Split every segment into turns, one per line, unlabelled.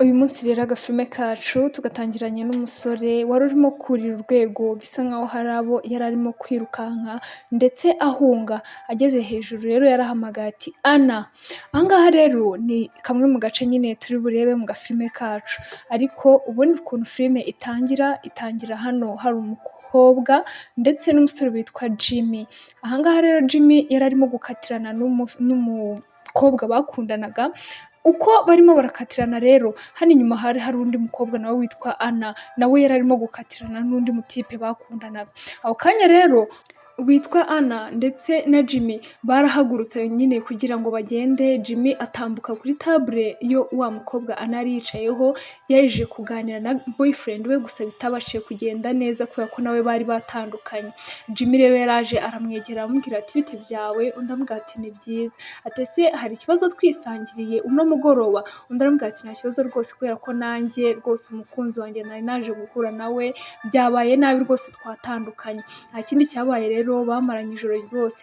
Uyu munsi rero agafilme kacu tugatangiranye n'umusore wari urimo kurira urwego bisa nkaho hari abo yari arimo kwirukanka ndetse ahunga, ageze hejuru rero yarahamagaye ati Ana. Aha ngaha rero ni kamwe mu gace nyine turi burebe mu gafilme kacu, ariko ubundi ukuntu filime itangira hano hari umukobwa ndetse n'umusore witwa Jimmy. Aha ngaha rero Jimmy yari arimo gukatirana n'umukobwa bakundanaga. Uko barimo barakatirana rero hano inyuma hari undi mukobwa nawe witwa Ana, nawe yari arimo gukatirana n'undi mutipe bakundanaga. Ako kanya rero witwa Ana ndetse na Jimmy barahagurutse nyine kugira ngo bagende. Jimmy atambuka kuri table yo wa mukobwa Ana yari yicayeho, yaje kuganira na boyfriend we, gusa bitabashije kugenda neza kubera ko nawe bari batandukanye. Jimmy rero yaraje aramwegera aramubwira ati bite byawe, undi amubwira ati ni byiza, ati ese hari ikibazo twisangiriye uno mugoroba, undi aramubwira ati nta kibazo rwose kubera ko nanjye rwose umukunzi wanjye nari naje guhura nawe byabaye nabi rwose twatandukanye. Nta kindi cyabaye rero, bamaranye ijoro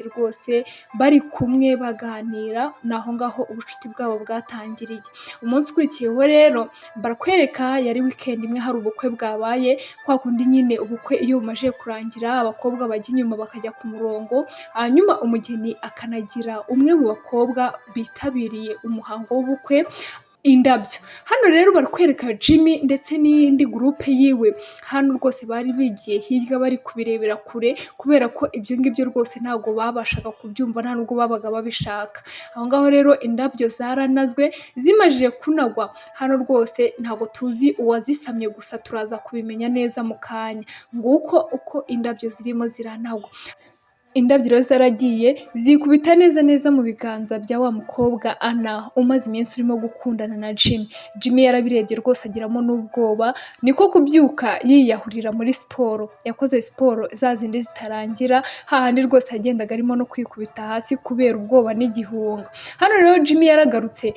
rwose bari kumwe baganira, naho ngaho ubucuti bwabo bwatangiriye. Umunsi ukurikiyeho rero barakwereka yari weekend imwe, hari ubukwe bwabaye, kwa kundi nyine ubukwe iyo bumaze kurangira abakobwa bajya inyuma bakajya ku murongo, hanyuma umugeni akanagira umwe mu bakobwa bitabiriye umuhango w'ubukwe indabyo. Hano rero barakwereka Jimmy ndetse n'indi groupe yiwe, hano rwose bari bigiye hirya bari kubirebera kure kubera ko ibyo ngibyo rwose ntabwo babashaga kubyumva, nta nubwo babaga babishaka. Aho ngaho rero indabyo zaranazwe, zimajije kunagwa hano rwose ntabwo tuzi uwazisamye, gusa turaza kubimenya neza mu kanya. Nguko uko indabyo zirimo ziranagwa. Indabyo rero zaragiye zikubita neza mu biganza bya wa mukobwa Ana umaze iminsi urimo gukundana na Jimmy. Jimmy yarabirebye rwose agiramo n'ubwoba, niko kubyuka yiyahurira muri siporo. Yakoze siporo za zindi zitarangira, hahandi rwose yagendaga arimo no kwikubita hasi kubera ubwoba n'igihunga. Hano rero Jimmy yaragarutse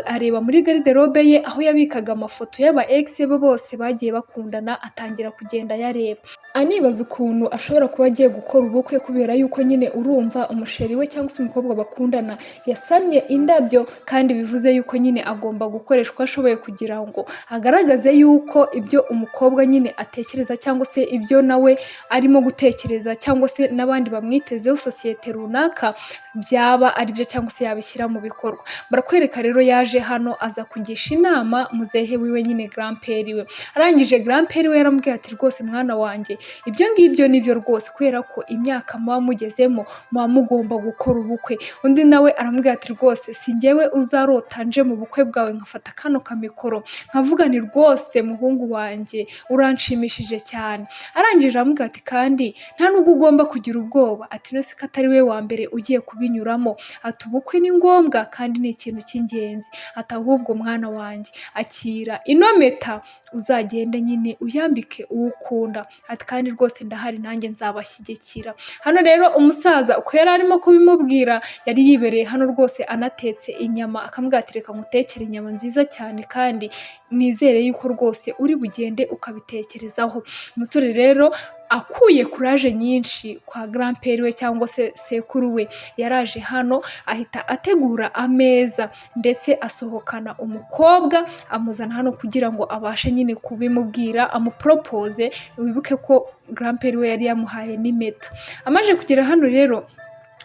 areba muri garderobe ye aho yabikaga amafoto y'aba ex be bose bagiye bakundana, atangira kugenda yareba, anibaza ukuntu ashobora kuba agiye gukora ubukwe kubera yuko nyine urumva umusheri we cyangwa se umukobwa bakundana yasamye indabyo, kandi bivuze yuko nyine agomba gukoresha uko ashoboye kugira ngo agaragaze yuko ibyo umukobwa nyine atekereza cyangwa se ibyo nawe arimo gutekereza cyangwa se n'abandi bamwitezeho sosiyete runaka byaba ari byo cyangwa se yabishyira mu bikorwa. Barakwereka rero yaje hano aza kugisha inama muzehe wiwe nyine grandpère we. Arangije grandpère we yaramubwiye ati rwose mwana wanjye ibyo ngibyo nibyo rwose, kubera ko imyaka muba mugezemo muba mugomba gukora ubukwe. Undi nawe aramubwira ati rwose si njyewe uzarota nje mu bukwe bwawe nkafata kano kamikoro nkavuga ni rwose muhungu wanjye uranshimishije cyane. Arangije aramubwira ati kandi nta nubwo ugomba kugira ubwoba, ati nose ko atari we wa mbere ugiye kubinyuramo, ati ubukwe ni ngombwa kandi ni ikintu cy'ingenzi, ati ahubwo mwana wanjye akira ino mpeta uzagende nyine uyambike uwo ukunda, ati kandi rwose ndahari nanjye nzabashyigikira. Hano rero umusaza uko yari arimo kubimubwira yari yibereye hano rwose anatetse inyama, akamubwira ati reka ngutekere inyama nziza cyane kandi nizere yuko rwose uri bugende ukabitekerezaho. Umusore rero akuye kuraje nyinshi kwa grandpère we cyangwa se sekuru we, yaraje hano ahita ategura ameza ndetse asohokana umukobwa amuzana hano kugira ngo abashe nyine kubimubwira amupropose. Wibuke ko grandpère we yari yamuhaye n'impeta. Amaje kugera hano rero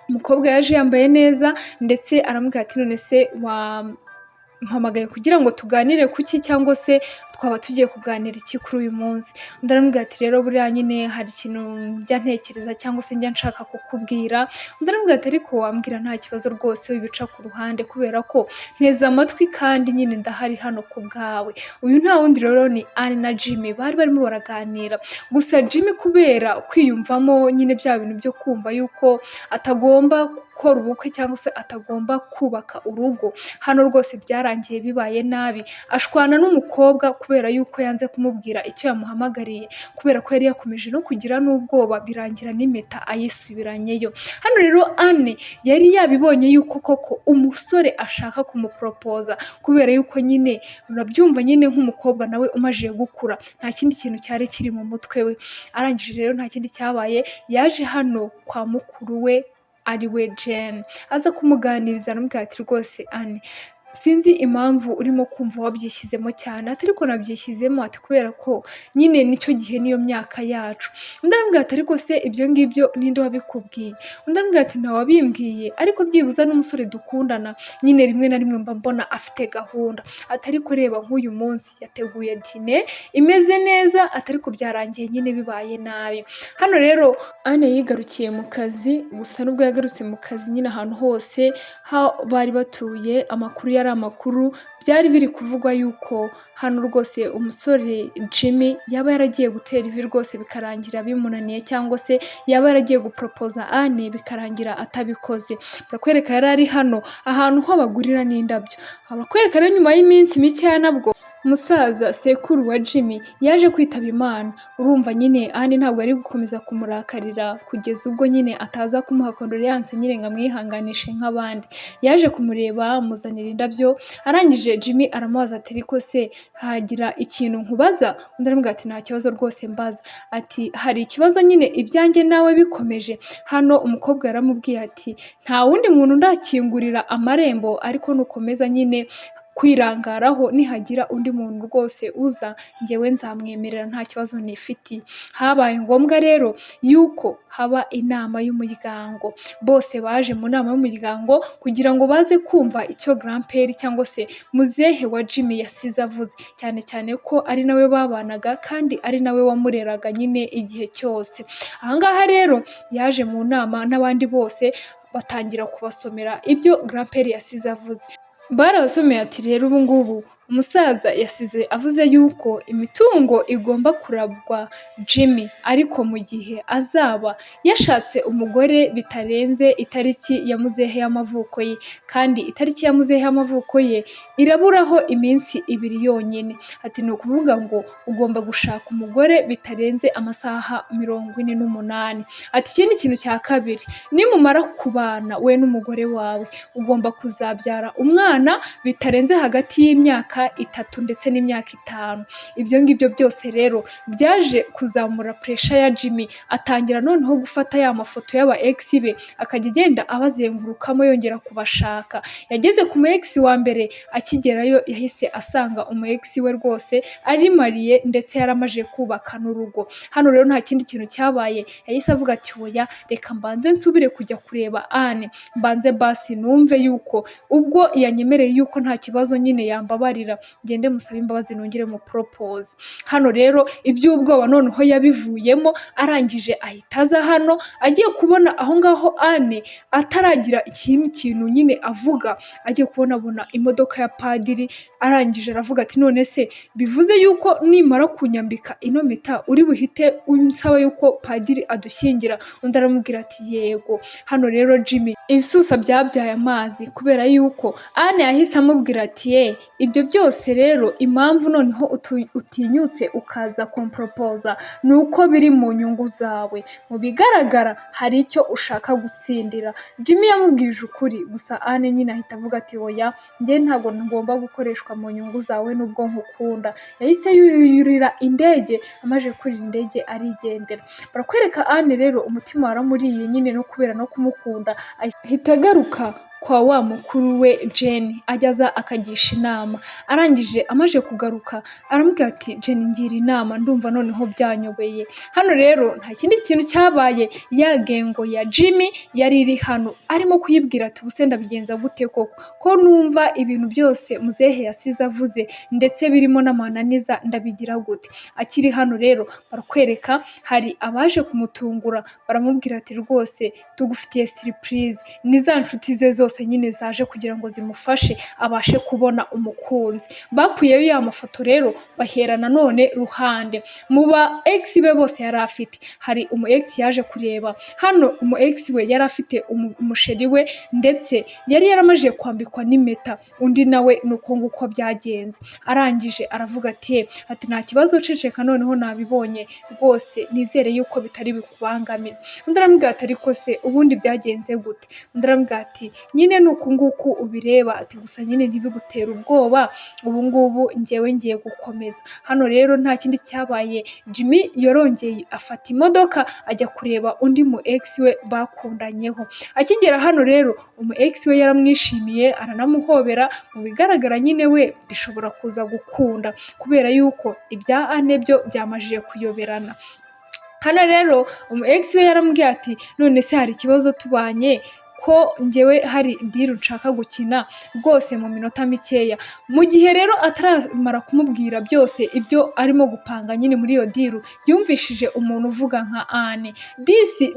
umukobwa yaje yambaye neza ndetse aramubwira ati none se mpamagaye kugira ngo tuganire kuki cyangwa se twaba tugiye kuganira iki kuri uyu munsi. Undi aramubwira ati rero buriya nyine hari ikintu njya ntekereza cyangwa se njya nshaka kukubwira. Undi aramubwira ati ariko wambwira nta kibazo rwose wibica ku ruhande kubera ko nteze amatwi kandi nyine ndahari hano ku bwawe. Uyu nta wundi rero ni Anne na Jimmy bari barimo baraganira, gusa Jimmy kubera kwiyumvamo nyine bya bintu byo kumva yuko atagomba gukora ubukwe cyangwa se atagomba kubaka urugo, hano rwose byarangiye bibaye nabi, ashwana n'umukobwa kubera yuko yanze kumubwira icyo yamuhamagariye, kubera ko yari yakomeje no kugira n'ubwoba birangira n'impeta ayisubiranyeyo. Hano rero Anne yari yabibonye yuko koko umusore ashaka kumuporopoza, kubera yuko nyine urabyumva nyine nk'umukobwa nawe umajije gukura nta kindi kintu cyari kiri mu mutwe we. Arangije rero nta kindi cyabaye, yaje hano kwa mukuru we ari we Jane, aza kumuganiriza aramubwira ati rwose Anne sinzi impamvu urimo kumva wabyishyizemo cyane, ati ariko nabyishyizemo ati kubera ko nyine nicyo gihe niyo myaka yacu. Undi aramubwira ati ariko se ibyo ngibyo ninde wabikubwiye? Undi aramubwira ati ntawabimbwiye, ariko byibuza n'umusore dukundana nyine rimwe na rimwe mba mbona afite gahunda. Ati ariko reba nk'uyu munsi yateguye dine imeze neza, ati ariko byarangiye nyine bibaye nabi. Hano rero Anne yigarukiye mu kazi, gusa nubwo yagarutse mu kazi nyine ahantu hose bari batuye amakuru yari amakuru, byari biri kuvugwa yuko hano rwose umusore Jimmy yaba yaragiye gutera ivi rwose bikarangira bimunaniye, cyangwa se yaba yaragiye guporopoza Anne bikarangira atabikoze. Barakwereka yari ari hano ahantu ho bagurira n'indabyo. Barakwereka rero nyuma y'iminsi mikeya nabwo umusaza sekuru wa Jimmy yaje kwitaba Imana. Urumva nyine Anne ntabwo ari gukomeza kumurakarira kugeza ubwo nyine ataza kumuha condoleance nyine ngo amwihanganishe nk'abandi. Yaje kumureba amuzanira indabyo, arangije Jimmy aramubaza ati ariko se hagira ikintu nkubaza? Undi aramubwira ati nta kibazo rwose mbaza. Ati hari ikibazo nyine ibyanjye nawe bikomeje? Hano umukobwa yaramubwiye ati nta wundi muntu ndakingurira amarembo, ariko nukomeza nyine kwirangaraho nihagira undi muntu rwose uza njyewe nzamwemerera nta kibazo nifitiye. Habaye ngombwa rero yuko haba inama y'umuryango. Bose baje mu nama y'umuryango kugira ngo baze kumva icyo grandpère cyangwa se muzehe wa Jimmy yasize avuze, cyane cyane ko ari nawe babanaga kandi ari nawe wamureraga nyine igihe cyose. Ahangaha rero yaje mu nama n'abandi bose batangira kubasomera ibyo grandpère yasize avuze. Barabasomeye ati rero ubu ngubu umusaza yasize avuze yuko imitungo igomba kuragwa Jimmy, ariko mu gihe azaba yashatse umugore bitarenze itariki ya muzehe y'amavuko ye, kandi itariki ya muzehe y'amavuko ye iraburaho iminsi 2 yonyine. Ati ni ukuvuga ngo ugomba gushaka umugore bitarenze amasaha 48. Ati ikindi kintu cya kabiri, nimumara kubana we n'umugore wawe ugomba kuzabyara umwana bitarenze hagati y'imyaka 3 ndetse n'imyaka 5. Ibyo ngibyo byose rero byaje kuzamura pressure ya Jimmy, atangira noneho gufata ya mafoto y'aba ex be akajya agenda abazengurukamo yongera kubashaka. Yageze ku mu ex wa mbere, akigerayo yahise asanga umu ex we rwose ari mariye ndetse yaramaje kubaka n'urugo. Hano rero nta kindi kintu cyabaye, yahise avuga ati oya reka mbanze nsubire kujya kureba Anne, mbanze basi numve yuko ubwo yanyemereye yuko nta kibazo nyine yambabarira ngende musaba imbabazi nongere mu propose. Hano rero iby'ubwoba noneho yabivuyemo, arangije ahita aza hano agiye kubona aho ngaho Anne ataragira ikindi kintu nyine avuga, agiye kubona imodoka ya padiri. Arangije aravuga ati none se bivuze yuko nimara kunyambika ino mpeta uri buhite unsaba yuko padiri adushyingira? Undi aramubwira ati yego. Hano rero Jimmy ibisusa byabyaye amazi kubera yuko Anne yahise amubwira ati ibyo byose rero impamvu noneho utinyutse ukaza kumpropoza nuko biri mu nyungu zawe, mu bigaragara hari icyo ushaka gutsindira. Jimmy yamubwije ukuri, gusa Anne nyine ahita avuga ati oya njye ntabwo ngomba gukoreshwa mu nyungu zawe nubwo nkukunda. Yahise yurira indege, amaje kurira indege arigendera. Barakwereka Anne rero umutima waramuriye nyine no kubera no kumukunda, ahita agaruka kwa wa mukuru we Jane ajyaza akagisha inama. Arangije amaje kugaruka aramubwira ati Jane ngira inama ndumva noneho byanyobeye. Hano rero nta kindi kintu cyabaye, yagengo ya Jimmy yari iri hano arimo kuyibwira ati ubuse ndabigenza gute koko ko numva ibintu byose muzehe yasize avuze ndetse birimo n'amananiza ndabigira gute? Akiri hano rero barakwereka hari abaje kumutungura, baramubwira ati rwose tugufitiye surprise, ni za nshuti ze zose nyine zaje kugira ngo zimufashe abashe kubona umukunzi. Bakuyeyo ya mafoto rero baherana none ruhande. Mu ba ex be bose yari afite, hari umu ex yaje kureba hano, umu ex we yari afite umusheri we ndetse yari yaramaje kwambikwa n'impeta, undi nawe nuko nguko byagenze. Arangije aravuga ati nta kibazo ceceka noneho nabibonye rwose nizere yuko bitari bikubangamira. Undi aramubwira ati ariko se ubundi byagenze gute? Undi aramubwira ati nyine nuku nguku ubireba, ati gusa nyine ntibigutere ubwoba, ubu ngubu njyewe ngiye gukomeza. Hano rero nta kindi cyabaye, Jimmy yorongeye afata imodoka ajya kureba undi mu ex we bakundanyeho. Akigera hano rero umu ex we yaramwishimiye aranamuhobera, mu bigaragara nyine we bishobora kuza gukunda kubera yuko ibya Anne byo byamajije kuyoberana. Hano rero umu ex we yaramubwiye ati none se hari ikibazo tubanye ko njyewe hari deal nshaka gukina rwose mu minota mikeya. Mu gihe rero ataramara kumubwira byose ibyo arimo gupanga nyine muri iyo deal, yumvishije umuntu uvuga nka Anne.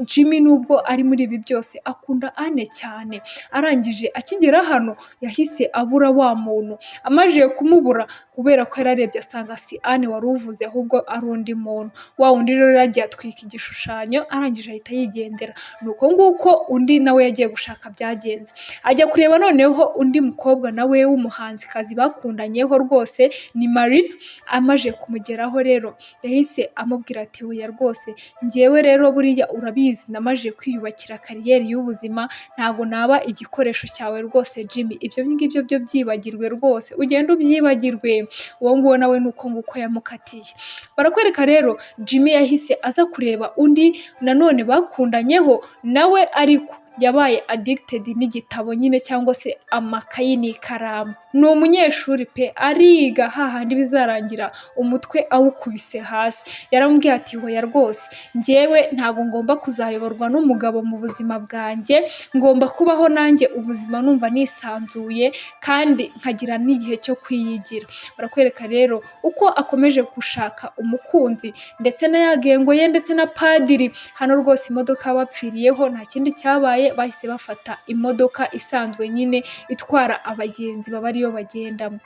Jimmy nubwo ari muri ibi byose akunda Anne cyane, arangije akigera hano yahise abura wa muntu. Amajije kumubura kubera ko yararebye asanga si Anne wari uvuze ahubwo ari undi muntu. Wa undi rero yagiye atwika igishushanyo arangije ahita yigendera. Nuko nguko undi nawe yagiye gushaka byagenze. Ajya kureba noneho undi mukobwa nawe w'umuhanzikazi bakundanyeho rwose ni Marina. Amaje kumugeraho rero yahise amubwira ati oya rwose njyewe rero buriya urabizi namaje kwiyubakira kariyeri y'ubuzima, ntago naba igikoresho cyawe rwose Jimmy, ibyo ngibyo byo byibagirwe rwose, ugenda ubyibagirwe. Uwo nguwo nawe nuko nguko yamukatiye. Barakwereka rero Jimmy yahise aza kureba undi nanone bakundanyeho nawe, ariko yabaye addicted n'igitabo nyine cyangwa se amakayi n'ikaramu. Ni umunyeshuri pe, ariga hahandi bizarangira umutwe awukubise hasi. Yaramubwiye ati hoya rwose njyewe ntago ngomba kuzayoborwa n'umugabo mu buzima bwanjye, ngomba kubaho nanjye ubuzima numva nisanzuye kandi nkagira n'igihe cyo kwiyigira. Barakwereka rero uko akomeje gushaka umukunzi ndetse na yagengo ye ndetse na padiri. Hano rwose imodoka bapfiriyeho nta kindi cyabaye, bahise bafata imodoka isanzwe nyine itwara abagenzi baba ariyo bagendamo.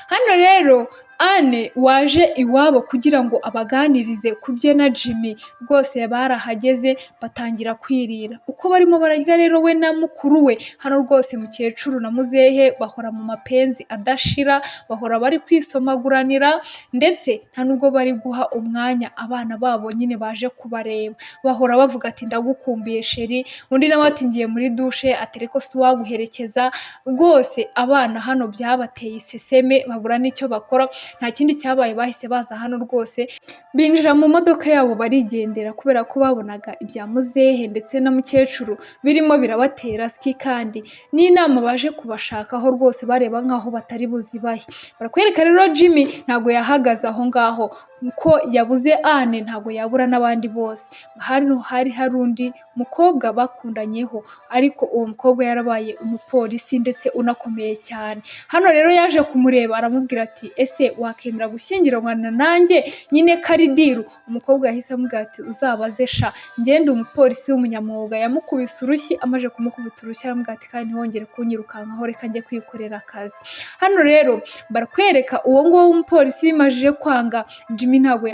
Hano rero Anne waje iwabo kugira ngo abaganirize ku bye na Jimmy, rwose barahageze batangira kwirira. Uko barimo bararya rero we na mukuru we, hano rwose mukecuru na muzehe bahora mu mapenzi adashira, bahora bari kwisomaguranira ndetse nta nubwo bari guha umwanya abana babo nyine baje kubareba. Bahora bavuga ati ndagukumbuye sheri, undi nawe ati ngiye muri dushe, atereko si waguherekeza. Rwose abana hano byabateye iseseme babura n'icyo bakora. Nta kindi cyabaye, bahise baza hano rwose binjira mu modoka yabo barigendera kubera ko babonaga ibya muzehe ndetse na mukecuru birimo birabatera ski, kandi n'inama baje kubashakaho rwose bareba nkaho batari buzibahe. Barakwereka rero Jimmy ntago yahagaze aho ngaho, ko yabuze Anne ntago yabura n'abandi bose. Hano hari undi mukobwa bakundanyeho, ariko uwo mukobwa yarabaye umupolisi ndetse unakomeye cyane. Hano rero yaje kumureba aramubwira ati ese wakemera gushyingiranwa nanjye nyine karidiru. Umukobwa yahise amubwira ati uzabaze sha, ngende umupolisi w'umunyamwuga. Yamukubise urushyi, amaje kumukubita urushyi aramubwira ati kandi ntiwongere kunyirukankaho, reka njye kwikorera akazi. Hano rero barakwereka uwo nguwo w'umupolisi bimajije kwanga, Jimmy ntabwo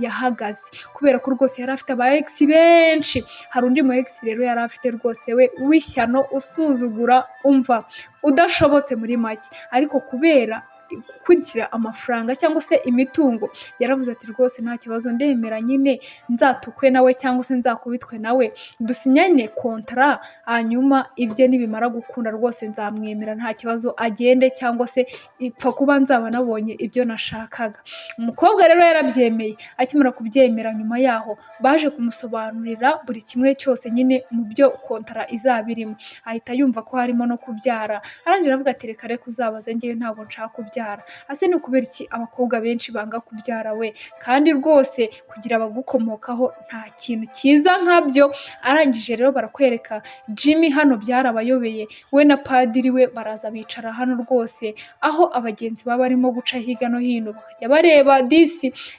yahagaze kubera ko rwose yari afite aba ex benshi. Hari undi mu ex rero yari afite rwose we w'ishyano, usuzugura, umva udashobotse muri make, ariko kubera gukurikira amafaranga cyangwa se imitungo yaravuze ati rwose nta kibazo ndemera nyine nzatukwe nawe cyangwa se nzakubitwe nawe, dusinyane kontara, hanyuma ibye nibimara gukunda rwose nzamwemera nta kibazo, agende cyangwa se ipfa kuba nzaba nabonye ibyo nashakaga. Umukobwa rero yarabyemeye. Akimara kubyemera nyuma yaho baje kumusobanurira buri kimwe cyose nyine mu byo kontara izaba irimo, ahita yumva ko harimo no kubyara. Arangira avuga ati reka uzabaze njyewe ntabwo nshaka kubyara. Ase ni ukubera iki abakobwa benshi banga kubyara we, kandi rwose kugira abagukomokaho nta kintu cyiza nkabyo. Arangije rero barakwereka Jimmy hano byarabayobeye, we na padiri we baraza bicara hano rwose aho abagenzi baba barimo guca hirya no hino bakajya bareba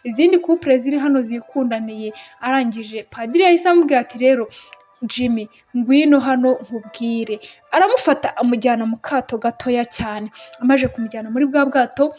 izindi couple ziri hano zikundaniye. Arangije padiri yahise amubwira ati rero Jimmy ngwino hano nkubwire. Aramufata amujyana mu kato gatoya cyane. Amaje kumujyana muri bwa bwato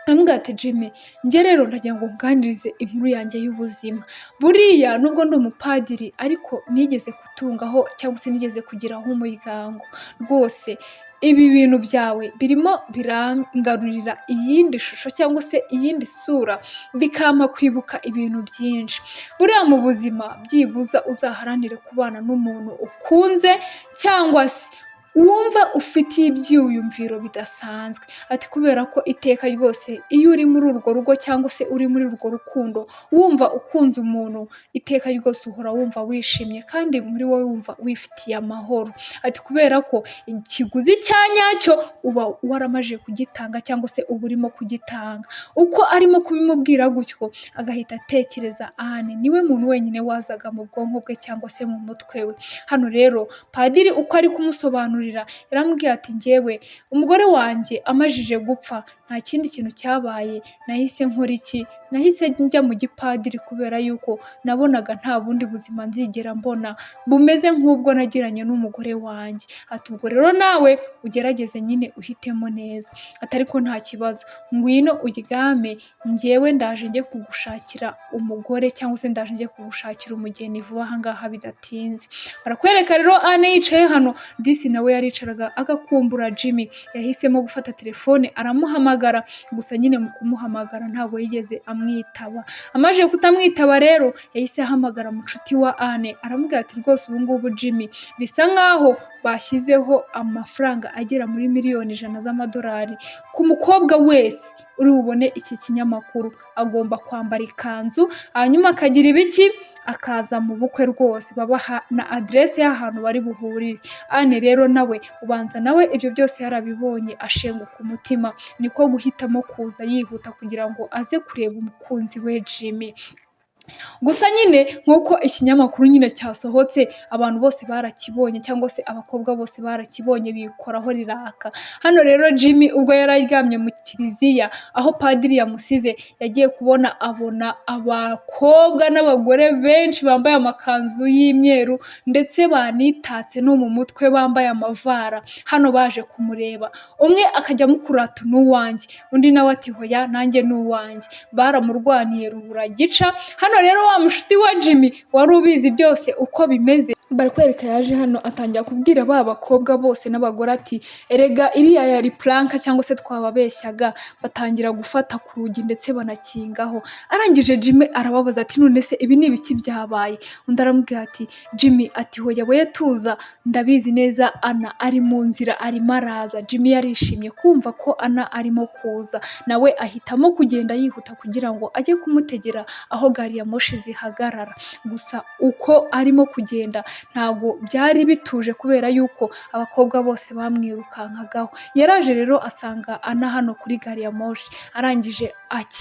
aramubwira ati Jimmy njye rero ndagira ngo nkuganirize inkuru yanjye y'ubuzima. Buriya nubwo ndi umupadiri ariko nigeze kutungaho cyangwa se nigeze kugiraho umuryango. Rwose ibi bintu byawe birimo birangarurira iyindi shusho cyangwa se iyindi sura, bikampa kwibuka ibintu byinshi. Buriya mu buzima byibuza uzaharanire kubana n'umuntu ukunze cyangwa se wumva ufitiye ibyiyumviro bidasanzwe. Ati kubera ko iteka ryose iyo uri muri urwo rugo cyangwa se uri muri urwo rukundo wumva ukunze umuntu, iteka ryose uhora wumva wishimye kandi muri wowe wumva wifitiye amahoro. Ati kubera ko ikiguzi cya nyacyo uba waramaje kugitanga cyangwa se uba urimo kugitanga. Uko arimo kubimubwira gutyo agahita atekereza Anne niwe muntu wenyine wazaga mu bwonko bwe cyangwa se mu mutwe we. Hano rero padiri uko ari kumusobanurira yaramubwiye ati njyewe umugore wanjye amajije gupfa nta kindi kintu cyabaye, nahise nkora iki? Nahise njya mu gipadiri kubera yuko nabonaga nta bundi buzima nzigera mbona bumeze nk'ubwo nagiranye n'umugore wanjye. Ati ubwo rero nawe ugerageze nyine uhitemo neza. Ati ariko nta kibazo, ngwino uryame njyewe ndaje njye kugushakira umugore cyangwa se ndaje njye kugushakira umugeni vuba aha ngaha bidatinze. Barakwereka rero Anne yicaye hano, disi nawe yaricaraga agakumbura Jimmy. Yahisemo gufata telefone aramuhamagara, gusa nyine mu kumuhamagara ntabwo yigeze amwitaba. Amaze kutamwitaba rero yahise ahamagara mucuti wa Anne aramubwira ati rwose ubu ngubu Jimmy bisa nkaho bashyizeho amafaranga agera muri miliyoni 100 z'amadolari ku mukobwa wese uri bubone iki kinyamakuru agomba kwambara ikanzu, hanyuma akagira ibiki akaza mu bukwe rwose babaha na adresse y'ahantu bari buhurire. Anne rero nawe ubanza nawe ibyo byose yarabibonye ashenguka umutima, niko guhitamo kuza yihuta kugira ngo aze kureba umukunzi we Jimmy. Gusa nyine nk'uko ikinyamakuru nyine cyasohotse abantu bose barakibonye cyangwa se abakobwa bose barakibonye bikoraho riraka. Hano rero Jimmy ubwo yararyamye mu kiliziya aho padiri yamusize yagiye kubona abona abakobwa n'abagore benshi bambaye amakanzu y'imyeru ndetse banitatse no mu mutwe bambaye amavara, hano baje kumureba. Umwe akajya mukurata n'uwanjye, undi nawe ati hoya nanjye n'uwanjye. Baramurwaniye rubura gica. Hano rero wa mushuti wa Jimmy wari ubizi byose uko bimeze barakwereka yaje hano atangira kubwira ba bakobwa bose n'abagore ati erega iriya yari planka cyangwa se twababeshyaga. Batangira gufata ku rugi ndetse banakingaho. Arangije Jimmy arababaza ati none se ibi ni ibiki byabaye? Undi aramubwira ati Jimmy ati hoya we tuza ndabizi neza Anna ari mu nzira arimo araza. Jimmy yarishimye kumva ko Anna arimo kuza, nawe ahitamo kugenda yihuta kugira ngo ajye kumutegera aho gari ya moshi zihagarara. Gusa uko arimo kugenda ntago byari bituje kubera yuko abakobwa bose bamwirukankagaho. Yaraje rero asanga Anna hano kuri gari ya moshi, arangije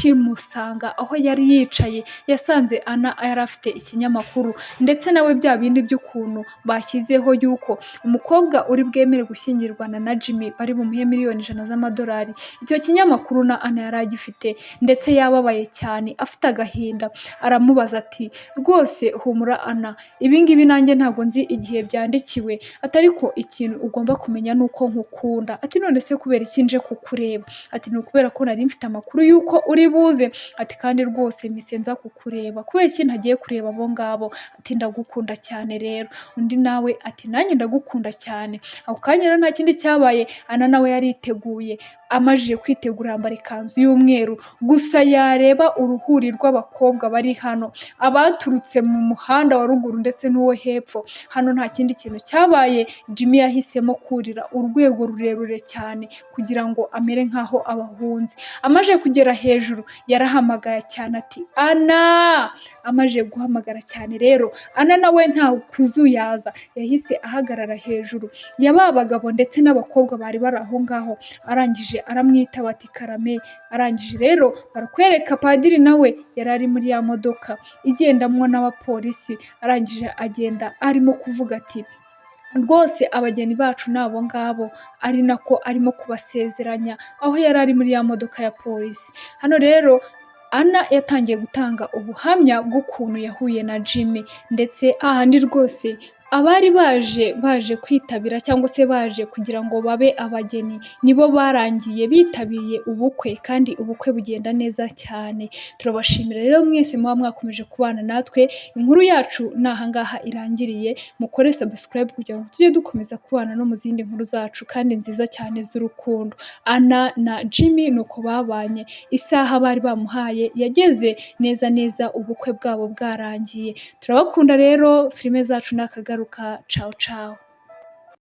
akimusanga aho yari yicaye yasanze Anna yari afite ikinyamakuru ndetse nawe bya bindi by'ukuntu bashyizeho yuko umukobwa uri bwemere gushyingirwana na Jimmy bari bumuhe miliyoni 100 z'amadolari. Icyo kinyamakuru na Anna yari agifite ndetse yababaye cyane afite agahinda. Aramubaza ati rwose humura Anna, ibi ngibi nanjye ntago nzi igihe byandikiwe, atari ko ikintu ugomba kumenya nuko nkukunda. Ati none se kubera iki nje kukureba? Ati ni ukubera ko nari mfite amakuru yuko uri buze. Ati kandi rwose misenza kukureba kubera iki ntagiye kureba abo ngabo? Ati ndagukunda cyane rero. Undi nawe ati nanjye ndagukunda cyane. Ako kanya rero nta kindi cyabaye, Anna nawe yariteguye. Amajije kwitegura yambara ikanzu y'umweru, gusa yareba uruhuri rw'abakobwa bari hano abaturutse mu muhanda wa ruguru ndetse n'uwo hepfo. Hano nta kindi kintu cyabaye, Jimmy yahisemo kurira urwego rurerure cyane kugira ngo amere nkaho abahunzi. Amaje kugera hejuru yarahamagaye cyane ati Anna. Amaje guhamagara cyane rero Anna nawe nta kuzuyaza, yahise ahagarara hejuru y'ababagabo ndetse n'abakobwa bari bari aho ngaho. Arangije aramwitaba ati karame. Arangije rero barakwereka padiri nawe yari ari muri ya modoka igendamwo n'abapolisi. Arangije agenda arimo kuvuga ati rwose abageni bacu nabo ngabo, ari nako arimo kubasezeranya aho yari ari muri ya modoka ya polisi. Hano rero Anna yatangiye gutanga ubuhamya bw'ukuntu yahuye na Jimmy ndetse ahandi rwose abari baje kwitabira cyangwa se baje kugira ngo babe abageni nibo barangiye bitabiriye ubukwe kandi ubukwe bugenda neza cyane. Turabashimira rero mwese muba mwakomeje kubana natwe. Inkuru yacu naha ngaha irangiriye. Mukore subscribe kugira ngo tujye dukomeza kubana no mu zindi nkuru zacu kandi nziza cyane z'urukundo. Anna na Jimmy nuko babanye, isaha bari bamuhaye yageze neza ubukwe bwabo bwarangiye. Turabakunda rero, filime zacu nakagaruka. Ciao ciao.